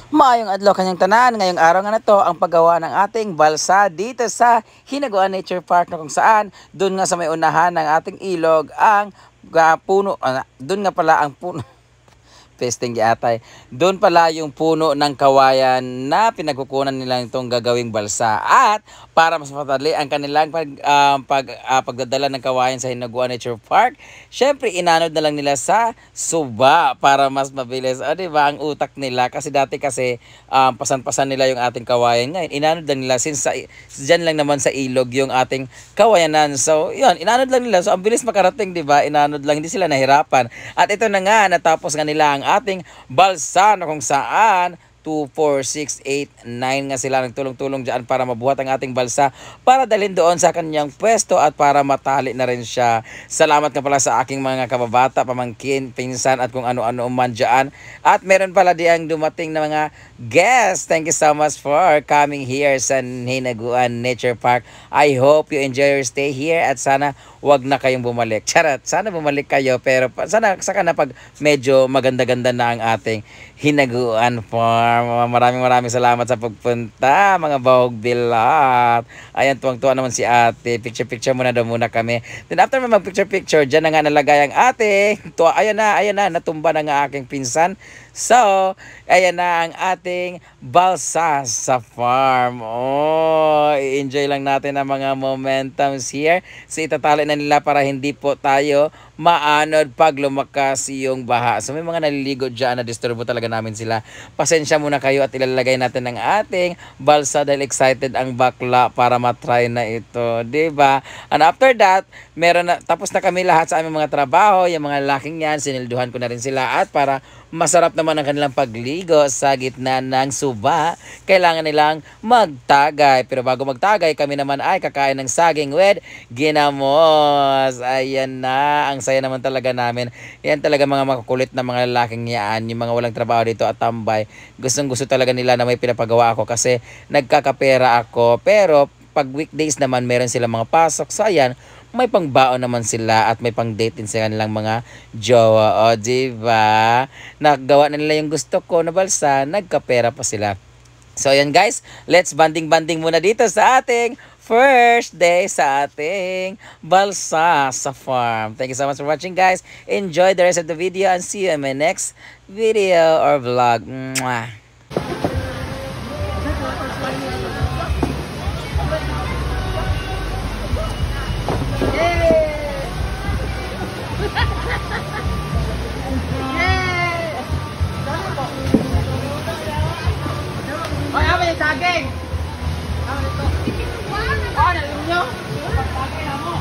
Maayong adlaw kanyang tanan. Ngayong araw nga na to ang paggawa ng ating balsa dito sa Hinaguan Nature Park na kung saan doon nga sa may unahan ng ating ilog ang puno. Doon nga pala ang puno. Pesting giatay. Doon pala yung puno ng kawayan na pinagkukunan nila itong gagawing balsa. At para mas mapadali ang kanilang pagdadala ng kawayan sa Hinaguan Nature Park, syempre inanod na lang nila sa suba para mas mabilis. O diba, ang utak nila. Kasi dati pasan-pasan nila yung ating kawayan. Ngayon, inanod lang nila since dyan lang naman sa ilog yung ating kawayanan. So, yun, inanod lang nila. So, ang bilis makarating, diba? Inanod lang, hindi sila nahirapan. At ito na nga, natapos nga nila ang ating balsa na kung saan 2, 4, 6, 8, 9 nga sila nagtulong-tulong dyan para mabuhat ang ating balsa para dalhin doon sa kanyang pwesto at para matali na rin siya. Salamat nga pala sa aking mga kababata, pamangkin, pinsan at kung ano-ano man dyan. At meron pala diyang dumating na mga guests. Thank you so much for coming here sa Hinaguan Nature Park. I hope you enjoy your stay here at sana wag na kayong bumalik. Charot, sana bumalik kayo pero sana saka na pag medyo maganda-ganda na ang ating Hinaguan Farm. Maraming salamat sa pagpunta mga bahog bilat. Ayan, tuwang-tuwa naman si ate. Picture muna daw muna kami. Then after mag-picture, dyan na nga nalagay ang ating tuwa. Ayan na, natumba na nga aking pinsan. So, ayan na ang ating balsa sa farm. Oh, i-enjoy lang natin ang mga momentums here. So, itatali na nila para hindi po tayo maanod pag lumakas yung baha. So, may mga naliligo dyan na disturbo talaga namin sila. Pasensya muna kayo at ilalagay natin ang ating balsa dahil excited ang bakla para matry na ito. Diba? And after that, tapos na kami lahat sa aming mga trabaho. Yung mga laking yan, sinilduhan ko na rin sila at para masarap naman ang kanilang pagligo sa gitna ng suba, kailangan nilang magtagay. Pero bago magtagay, kami naman ay kakain ng saging with ginamos. Ayan na, ang saya naman talaga namin. Yan talaga mga makukulit na mga lalaking yan, yung mga walang trabaho dito at tambay. Gustong-gusto talaga nila na may pinapagawa ako kasi nagkakapera ako. Pero pag weekdays naman, meron silang mga pasok. So ayan, may pangbaon naman sila at may pang-date din sa kanilang mga jowa. O, diba? Nagawa na nila yung gusto ko na balsa, nagkapera pa sila. So, ayan guys, let's banding muna dito sa ating first day sa ating balsa sa farm. Thank you so much for watching guys. Enjoy the rest of the video and see you in my next video or vlog. Mwah! Saging! Oh, nalung nyo? Saging na mo!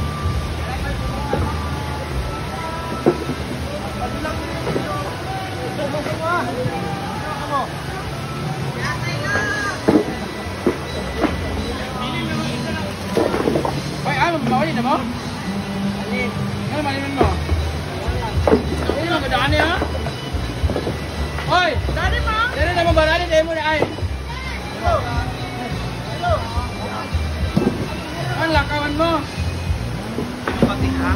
Hoy, ano mabawalin na mo? Alin? Ano maliman mo? Ano mo gadaan niya? Hoy! Dali mo! Dali na mo baralin, dali mo na ay! Hello. Ang lakawan mo. Pati ha?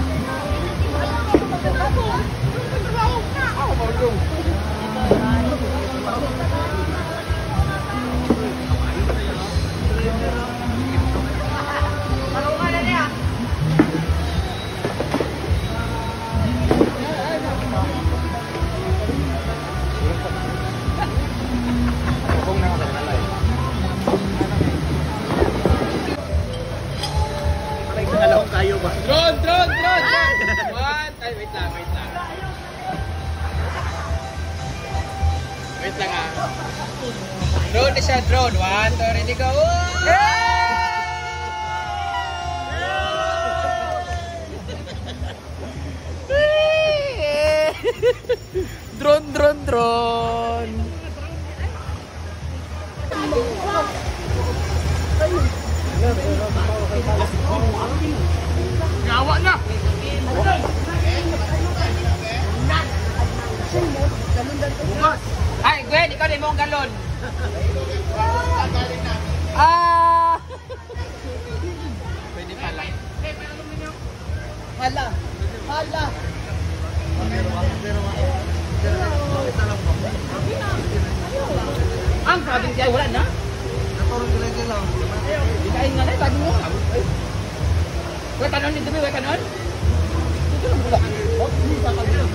Drone! What? Ay, wait lang. Wait lang ah. Drone na siya, drone. 1, 2, ready, go! Drone! Gawa na! Ay, Gwen, ikaw din mo ang galon. Pwede pala. Hala. sabing siya, wala na. Di kain nga na, sabi mo. Wala kanon dito, wala kanon? Dito lang wala. Oh, hindi pa kanon.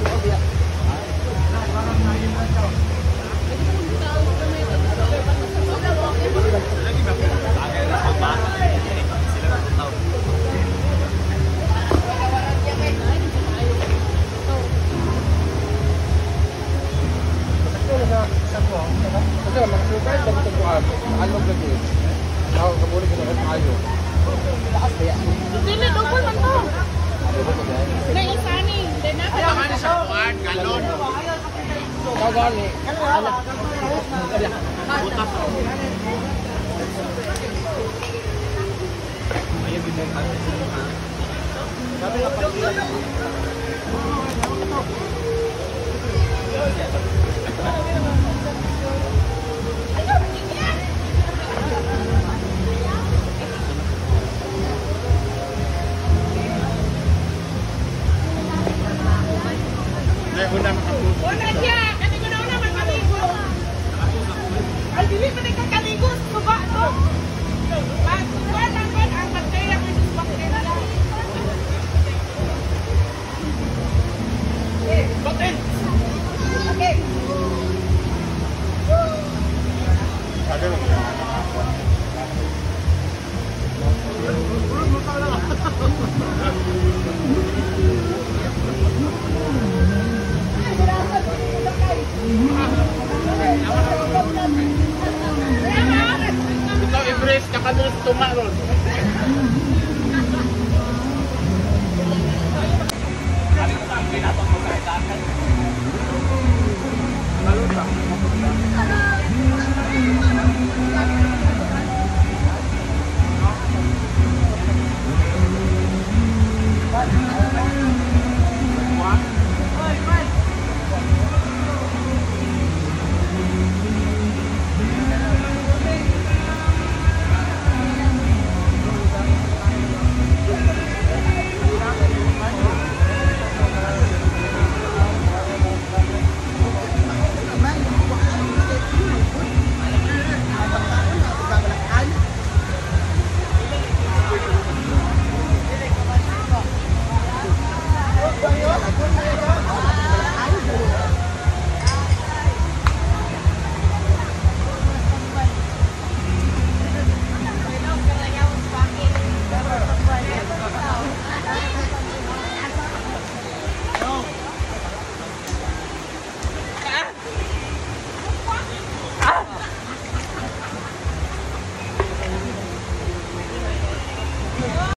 Dili double man to. Na isani, dena pa. Sa kuan, galon. Gagani. Butas. Ayo bigyan ka. Sabi nga pag Wala siya, kasi ko na naman kaligo. Ay, dili pa rin kakaligo. Suba, no? Wala man ang bacteria versus bacteria. Batin. Okay. Ada mo. Ikaw i-brace ka kami tunga ron.